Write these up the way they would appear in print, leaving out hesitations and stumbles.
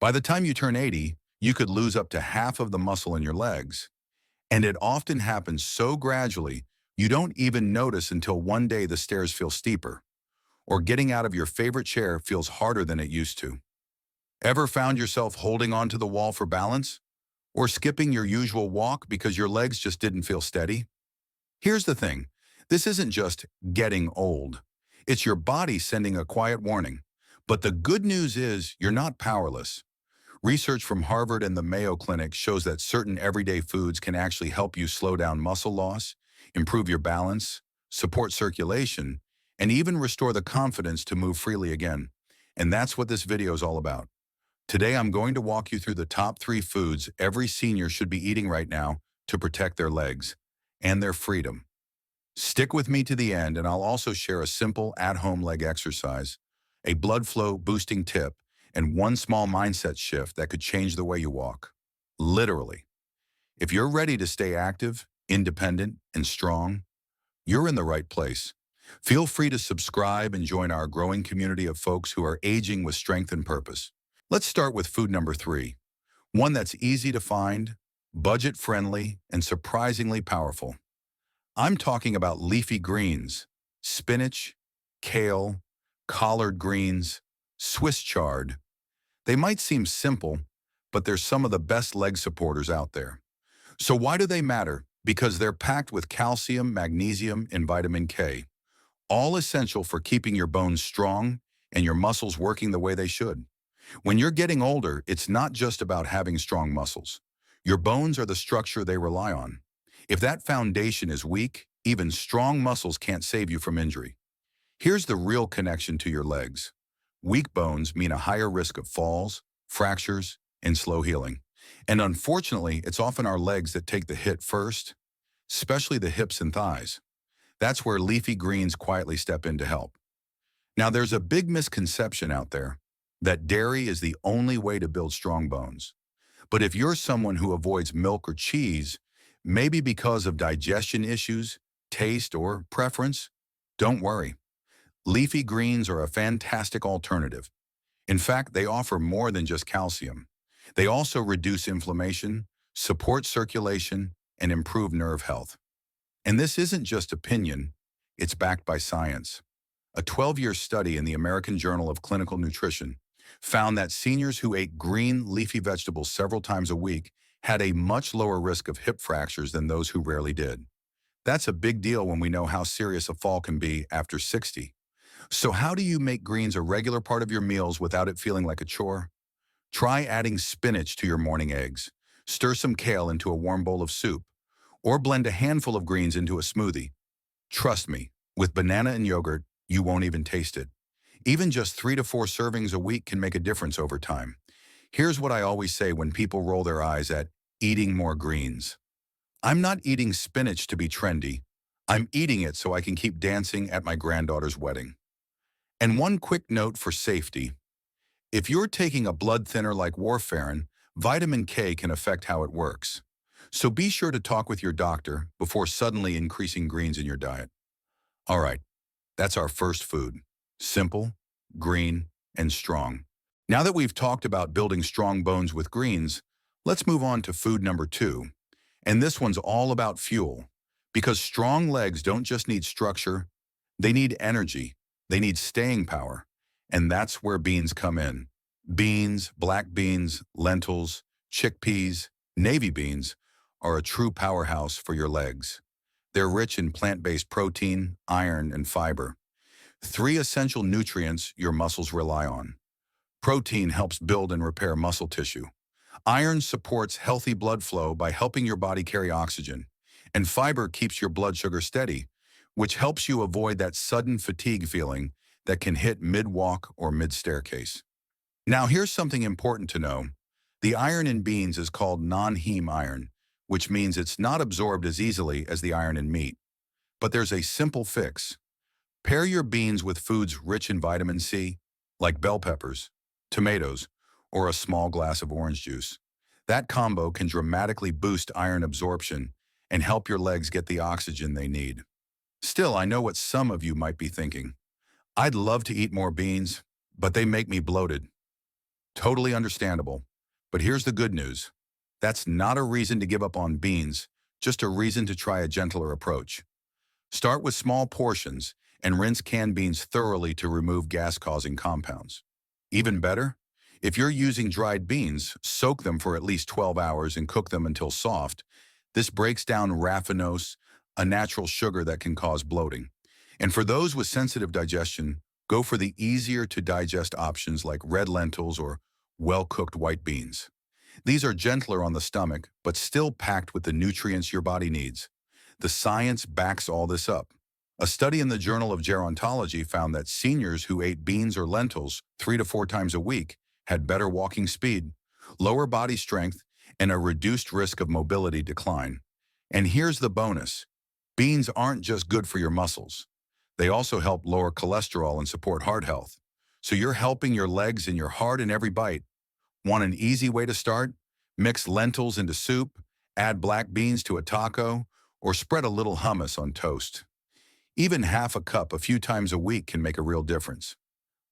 By the time you turn 80, you could lose up to half of the muscle in your legs. And it often happens so gradually, you don't even notice until one day the stairs feel steeper, or getting out of your favorite chair feels harder than it used to. Ever found yourself holding onto the wall for balance? Or skipping your usual walk because your legs just didn't feel steady? Here's the thing. This isn't just getting old. It's your body sending a quiet warning. But the good news is you're not powerless. Research from Harvard and the Mayo Clinic shows that certain everyday foods can actually help you slow down muscle loss, improve your balance, support circulation, and even restore the confidence to move freely again. And that's what this video is all about. Today, I'm going to walk you through the top 3 foods every senior should be eating right now to protect their legs and their freedom. Stick with me to the end, and I'll also share a simple at-home leg exercise, a blood flow boosting tip, and one small mindset shift that could change the way you walk. Literally. If you're ready to stay active, independent, and strong, you're in the right place. Feel free to subscribe and join our growing community of folks who are aging with strength and purpose. Let's start with food number 3, one that's easy to find, budget-friendly, and surprisingly powerful. I'm talking about leafy greens, spinach, kale, collard greens, Swiss chard. They might seem simple, but they're some of the best leg supporters out there. So why do they matter? Because they're packed with calcium, magnesium, and vitamin K, all essential for keeping your bones strong and your muscles working the way they should. When you're getting older, it's not just about having strong muscles. Your bones are the structure they rely on. If that foundation is weak, even strong muscles can't save you from injury. Here's the real connection to your legs. Weak bones mean a higher risk of falls, fractures, and slow healing. And unfortunately, it's often our legs that take the hit first, especially the hips and thighs. That's where leafy greens quietly step in to help. Now, there's a big misconception out there that dairy is the only way to build strong bones. But if you're someone who avoids milk or cheese, maybe because of digestion issues, taste, or preference, don't worry. Leafy greens are a fantastic alternative. In fact, they offer more than just calcium. They also reduce inflammation, support circulation, and improve nerve health. And this isn't just opinion, it's backed by science. A 12-year study in the American Journal of Clinical Nutrition found that seniors who ate green leafy vegetables several times a week had a much lower risk of hip fractures than those who rarely did. That's a big deal when we know how serious a fall can be after 60. So how do you make greens a regular part of your meals without it feeling like a chore? Try adding spinach to your morning eggs, stir some kale into a warm bowl of soup, or blend a handful of greens into a smoothie. Trust me, with banana and yogurt, you won't even taste it. Even just 3 to 4 servings a week can make a difference over time. Here's what I always say when people roll their eyes at eating more greens. I'm not eating spinach to be trendy. I'm eating it so I can keep dancing at my granddaughter's wedding. And one quick note for safety. If you're taking a blood thinner like warfarin, vitamin K can affect how it works. So be sure to talk with your doctor before suddenly increasing greens in your diet. All right, that's our first food. Simple, green, and strong. Now that we've talked about building strong bones with greens, let's move on to food number 2. And this one's all about fuel. Because strong legs don't just need structure, they need energy, they need staying power. And that's where beans come in. Beans, black beans, lentils, chickpeas, navy beans are a true powerhouse for your legs. They're rich in plant-based protein, iron, and fiber. 3 essential nutrients your muscles rely on. Protein helps build and repair muscle tissue. Iron supports healthy blood flow by helping your body carry oxygen. And fiber keeps your blood sugar steady, which helps you avoid that sudden fatigue feeling that can hit mid-walk or mid-staircase. Now, here's something important to know. The iron in beans is called non-heme iron, which means it's not absorbed as easily as the iron in meat. But there's a simple fix. Pair your beans with foods rich in vitamin C, like bell peppers, tomatoes, or a small glass of orange juice. That combo can dramatically boost iron absorption and help your legs get the oxygen they need. Still, I know what some of you might be thinking. I'd love to eat more beans, but they make me bloated. Totally understandable. But here's the good news. That's not a reason to give up on beans, just a reason to try a gentler approach. Start with small portions and rinse canned beans thoroughly to remove gas-causing compounds. Even better, if you're using dried beans, soak them for at least 12 hours and cook them until soft. This breaks down raffinose, a natural sugar that can cause bloating. And for those with sensitive digestion, go for the easier to digest options like red lentils or well-cooked white beans. These are gentler on the stomach, but still packed with the nutrients your body needs. The science backs all this up. A study in the Journal of Gerontology found that seniors who ate beans or lentils 3 to 4 times a week had better walking speed, lower body strength, and a reduced risk of mobility decline. And here's the bonus. Beans aren't just good for your muscles. They also help lower cholesterol and support heart health. So you're helping your legs and your heart in every bite. Want an easy way to start? Mix lentils into soup, add black beans to a taco, or spread a little hummus on toast. Even half a cup a few times a week can make a real difference.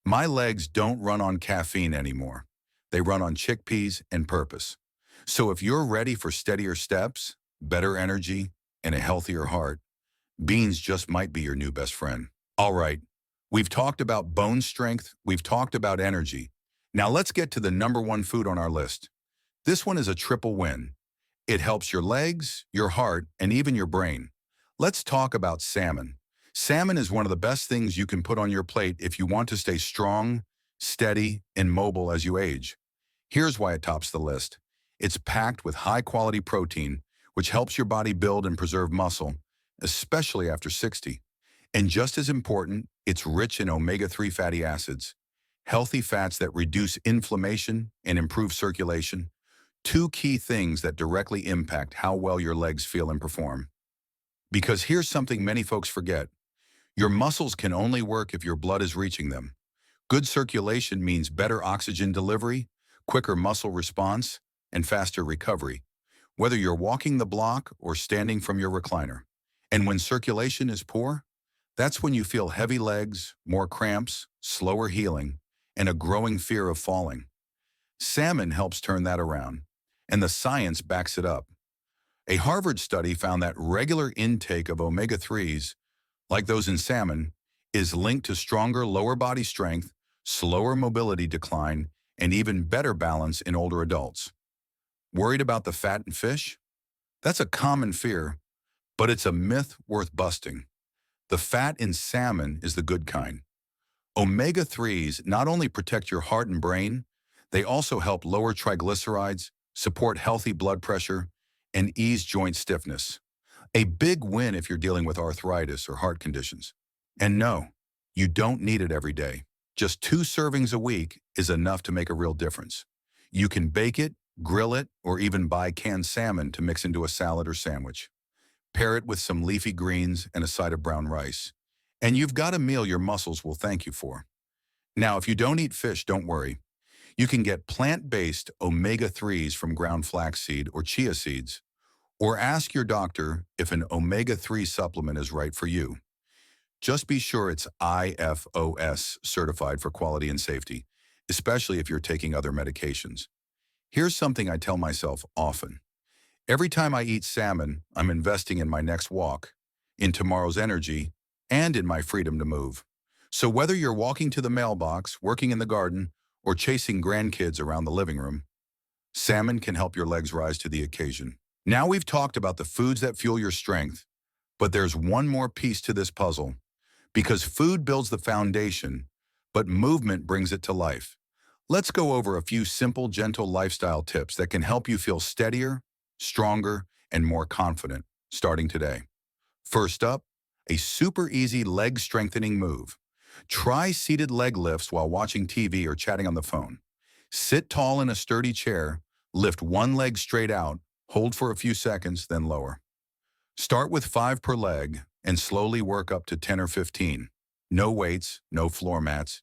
My legs don't run on caffeine anymore. They run on chickpeas and purpose. So if you're ready for steadier steps, better energy, and a healthier heart, beans just might be your new best friend. All right, we've talked about bone strength, we've talked about energy. Now let's get to the number one food on our list. This one is a triple win. It helps your legs, your heart, and even your brain. Let's talk about salmon. Salmon is one of the best things you can put on your plate if you want to stay strong, steady, and mobile as you age. Here's why it tops the list. It's packed with high-quality protein, which helps your body build and preserve muscle, especially after 60. And just as important, it's rich in omega-3 fatty acids, healthy fats that reduce inflammation and improve circulation, two key things that directly impact how well your legs feel and perform. Because here's something many folks forget. Your muscles can only work if your blood is reaching them. Good circulation means better oxygen delivery, quicker muscle response, and faster recovery, whether you're walking the block or standing from your recliner. And when circulation is poor, that's when you feel heavy legs, more cramps, slower healing, and a growing fear of falling. Salmon helps turn that around, and the science backs it up. A Harvard study found that regular intake of omega-3s, like those in salmon, is linked to stronger lower body strength, slower mobility decline, and even better balance in older adults. Worried about the fat in fish? That's a common fear, but it's a myth worth busting. The fat in salmon is the good kind. Omega-3s not only protect your heart and brain, they also help lower triglycerides, support healthy blood pressure, and ease joint stiffness. A big win if you're dealing with arthritis or heart conditions. And no, you don't need it every day. Just 2 servings a week is enough to make a real difference. You can bake it, grill it, or even buy canned salmon to mix into a salad or sandwich. Pair it with some leafy greens and a side of brown rice. And you've got a meal your muscles will thank you for. Now, if you don't eat fish, don't worry. You can get plant-based omega-3s from ground flaxseed or chia seeds, or ask your doctor if an omega-3 supplement is right for you. Just be sure it's IFOS certified for quality and safety, especially if you're taking other medications. Here's something I tell myself often. Every time I eat salmon, I'm investing in my next walk, in tomorrow's energy, and in my freedom to move. So whether you're walking to the mailbox, working in the garden, or chasing grandkids around the living room, salmon can help your legs rise to the occasion. Now we've talked about the foods that fuel your strength, but there's one more piece to this puzzle. Because food builds the foundation, but movement brings it to life. Let's go over a few simple, gentle lifestyle tips that can help you feel steadier, stronger, and more confident starting today. First up, a super easy leg strengthening move. Try seated leg lifts while watching TV or chatting on the phone. Sit tall in a sturdy chair, lift one leg straight out, hold for a few seconds, then lower. Start with 5 per leg and slowly work up to 10 or 15. No weights, no floor mats,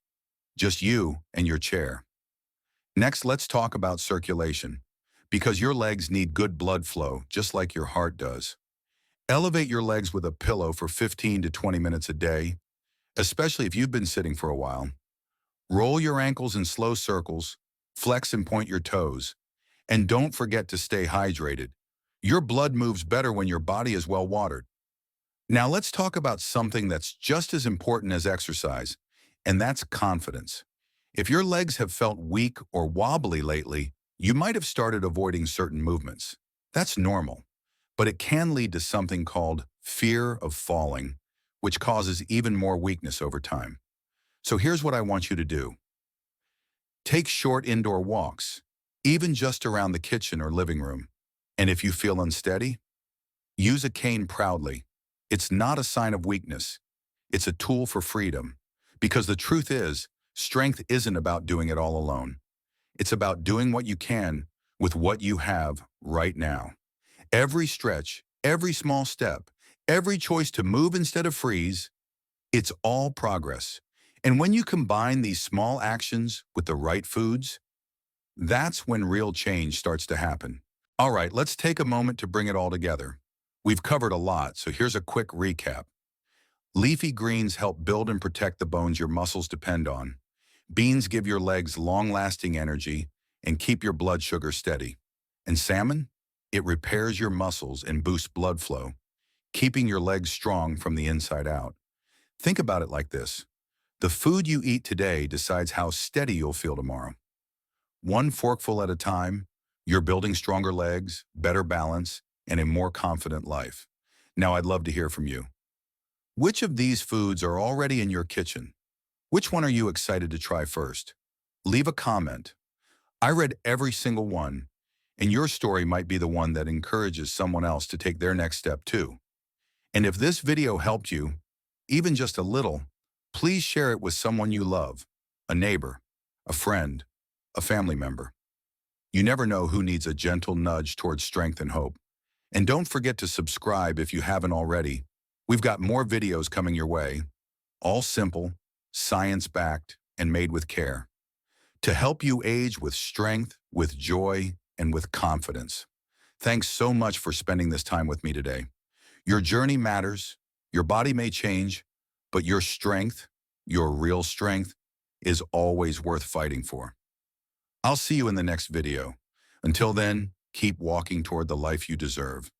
just you and your chair. Next, let's talk about circulation, because your legs need good blood flow, just like your heart does. Elevate your legs with a pillow for 15 to 20 minutes a day, especially if you've been sitting for a while. Roll your ankles in slow circles, Flex and point your toes. And don't forget to stay hydrated. Your blood moves better when your body is well watered. Now let's talk about something that's just as important as exercise, and that's confidence. If your legs have felt weak or wobbly lately, you might have started avoiding certain movements. That's normal, but it can lead to something called fear of falling, which causes even more weakness over time. So here's what I want you to do. Take short indoor walks, even just around the kitchen or living room. And if you feel unsteady, use a cane proudly. It's not a sign of weakness. It's a tool for freedom. Because the truth is, strength isn't about doing it all alone. It's about doing what you can with what you have right now. Every stretch, every small step, every choice to move instead of freeze, it's all progress. And when you combine these small actions with the right foods, that's when real change starts to happen. All right, let's take a moment to bring it all together. We've covered a lot, so here's a quick recap. Leafy greens help build and protect the bones your muscles depend on. Beans give your legs long-lasting energy and keep your blood sugar steady. And salmon? It repairs your muscles and boosts blood flow, keeping your legs strong from the inside out. Think about it like this. The food you eat today decides how steady you'll feel tomorrow. One forkful at a time, you're building stronger legs, better balance, and a more confident life. Now I'd love to hear from you. Which of these foods are already in your kitchen? Which one are you excited to try first? Leave a comment. I read every single one, and your story might be the one that encourages someone else to take their next step too. And if this video helped you, even just a little, please share it with someone you love, a neighbor, a friend, a family member. You never know who needs a gentle nudge towards strength and hope. And don't forget to subscribe if you haven't already. We've got more videos coming your way, all simple, science-backed, and made with care, to help you age with strength, with joy, and with confidence. Thanks so much for spending this time with me today. Your journey matters, your body may change, but your strength, your real strength, is always worth fighting for. I'll see you in the next video. Until then, keep walking toward the life you deserve.